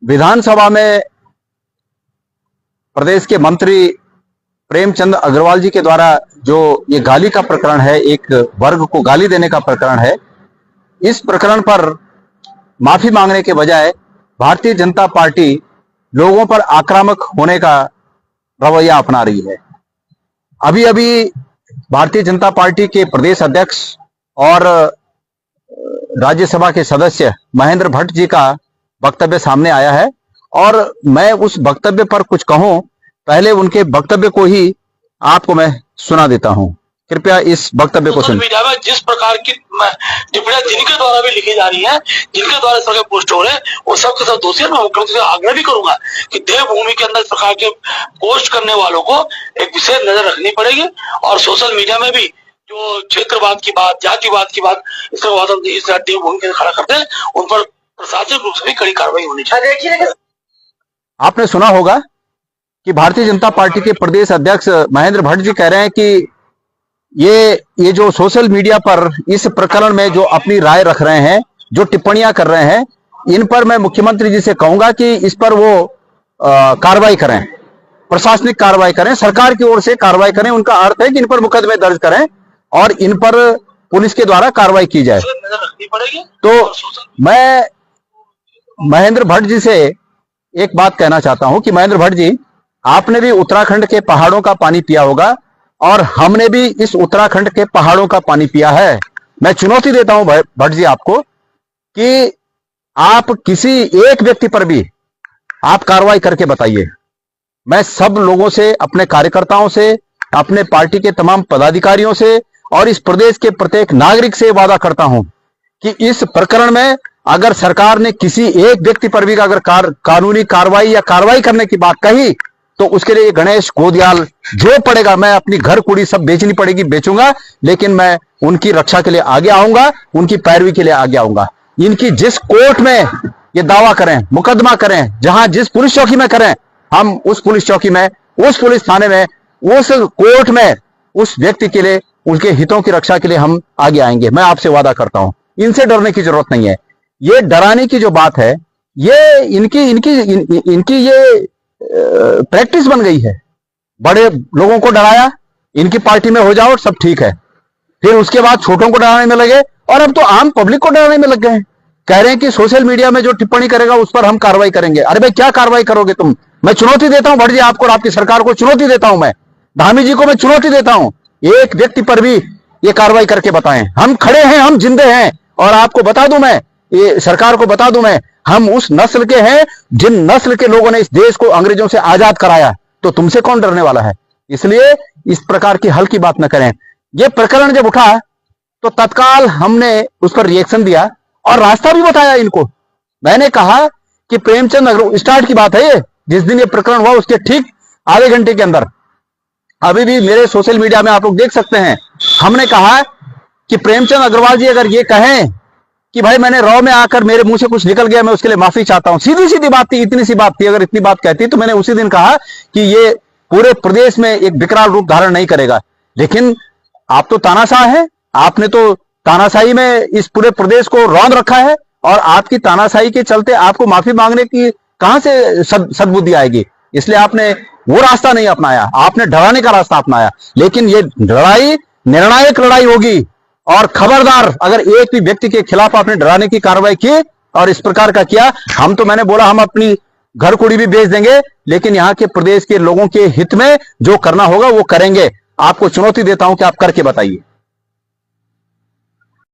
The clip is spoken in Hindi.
विधानसभा में प्रदेश के मंत्री प्रेमचंद अग्रवाल जी के द्वारा जो ये गाली का प्रकरण है, एक वर्ग को गाली देने का प्रकरण है, इस प्रकरण पर माफी मांगने के बजाय भारतीय जनता पार्टी लोगों पर आक्रामक होने का रवैया अपना रही है। अभी अभी भारतीय जनता पार्टी के प्रदेश अध्यक्ष और राज्यसभा के सदस्य महेंद्र भट्ट जी का वक्तव्य सामने आया है और मैं उस वक्तव्य पर कुछ कहूं, पहले उनके वक्तव्य को ही आपको मैं सुना देता हूं। कृपया इस वक्तव्य को सुनिए। जिस प्रकार की टिप्पणियां जिनके द्वारा भी लिखी जा रही हैं, जिनके द्वारा इस प्रकार पोस्ट हो रहे हैं, वो सब के सब दोषी हैं। मैं मुख्यमंत्री से आग्रह भी करूंगा कि देवभूमि के अंदर इस प्रकार के पोस्ट करने वालों को एक विशेष नजर रखनी पड़ेगी और सोशल मीडिया में भी जो क्षेत्रवाद की बात, जातिवाद की बात इस देवभूमि के खड़ा करते हैं, उन पर प्रशासनिक रूप से भी कड़ी कार्रवाई होनी चाहिए। आपने सुना होगा कि भारतीय जनता पार्टी के प्रदेश अध्यक्ष महेंद्र भट्ट जी कह रहे हैं कि ये जो सोशल मीडिया पर इस प्रकरण में जो अपनी राय रख रहे हैं, जो टिप्पणियां कर रहे हैं, इन पर मैं मुख्यमंत्री जी से कहूंगा कि इस पर वो कार्रवाई करें, प्रशासनिक कार्रवाई करें, सरकार की ओर से कार्रवाई करें। उनका अर्थ है कि इन पर मुकदमे दर्ज करें और इन पर पुलिस के द्वारा कार्रवाई की जाए। तो मैं महेंद्र भट्ट जी से एक बात कहना चाहता हूं कि महेंद्र भट्ट जी, आपने भी उत्तराखंड के पहाड़ों का पानी पिया होगा और हमने भी इस उत्तराखंड के पहाड़ों का पानी पिया है। मैं चुनौती देता हूं भट्ट जी आपको कि आप किसी एक व्यक्ति पर भी आप कार्रवाई करके बताइए। मैं सब लोगों से, अपने कार्यकर्ताओं से, अपने पार्टी के तमाम पदाधिकारियों से और इस प्रदेश के प्रत्येक नागरिक से वादा करता हूं कि इस प्रकरण में अगर सरकार ने किसी एक व्यक्ति पर भी अगर कानूनी कार्रवाई या कार्रवाई करने की बात कही तो उसके लिए गणेश गोदियाल जो पड़ेगा, मैं अपनी घर कुड़ी सब बेचनी पड़ेगी बेचूंगा, लेकिन मैं उनकी रक्षा के लिए आगे आऊंगा, उनकी पैरवी के लिए आगे आऊंगा। इनकी जिस कोर्ट में ये दावा करें, मुकदमा करें, जहां जिस पुलिस चौकी में करें, हम उस पुलिस चौकी में, उस पुलिस थाने में, उस कोर्ट में उस व्यक्ति के लिए, उनके हितों की रक्षा के लिए हम आगे आएंगे। मैं आपसे वादा करता हूं, इनसे डरने की जरूरत नहीं है। ये डराने की जो बात है, ये इनकी ये प्रैक्टिस बन गई है। बड़े लोगों को डराया, इनकी पार्टी में हो जाओ सब ठीक है, फिर उसके बाद छोटों को डराने में लगे और अब तो आम पब्लिक को डराने में लग गए हैं। कह रहे हैं कि सोशल मीडिया में जो टिप्पणी करेगा उस पर हम कार्रवाई करेंगे। अरे भाई, क्या कार्रवाई करोगे तुम? मैं चुनौती देता हूं भट्ट जी आपको और आपकी सरकार को चुनौती देता हूं। मैं धामी जी को मैं चुनौती देता हूं, एक व्यक्ति पर भी ये कार्रवाई करके बताएं। हम खड़े हैं, हम जिंदे हैं और आपको बता दूं मैं, ये सरकार को बता दूं मैं, हम उस नस्ल के हैं जिन नस्ल के लोगों ने इस देश को अंग्रेजों से आजाद कराया। तो तुमसे कौन डरने वाला है? इसलिए इस प्रकार की हल्की बात न करें। यह प्रकरण जब उठा तो तत्काल हमने उस पर रिएक्शन दिया और रास्ता भी बताया इनको। मैंने कहा कि प्रेमचंद अग्रवाल, स्टार्ट की बात है ये, जिस दिन ये प्रकरण हुआ उसके ठीक आधे घंटे के अंदर, अभी भी मेरे सोशल मीडिया में आप लोग देख सकते हैं, हमने कहा कि प्रेमचंद अग्रवाल जी अगर ये कहें कि भाई मैंने रॉ में आकर मेरे मुंह से कुछ निकल गया, मैं उसके लिए माफी चाहता हूं, सीधी सीधी बात थी, इतनी सी बात थी। अगर इतनी बात कहती तो मैंने उसी दिन कहा कि ये पूरे प्रदेश में एक विकराल रूप धारण नहीं करेगा। लेकिन आप तो तानाशाह हैं, आपने तो तानाशाही में इस पूरे प्रदेश को रौंद रखा है और आपकी तानाशाही के चलते आपको माफी मांगने की कहां से सद्बुद्धि आएगी? इसलिए आपने वो रास्ता नहीं अपनाया, आपने डराने का रास्ता अपनाया। लेकिन ये लड़ाई निर्णायक लड़ाई होगी और खबरदार अगर एक भी व्यक्ति के खिलाफ आपने डराने की कार्रवाई की और इस प्रकार का किया, हम तो, मैंने बोला, हम अपनी घर कुड़ी भी बेच देंगे, लेकिन यहां के प्रदेश के लोगों के हित में जो करना होगा वो करेंगे। आपको चुनौती देता हूं कि आप करके बताइए।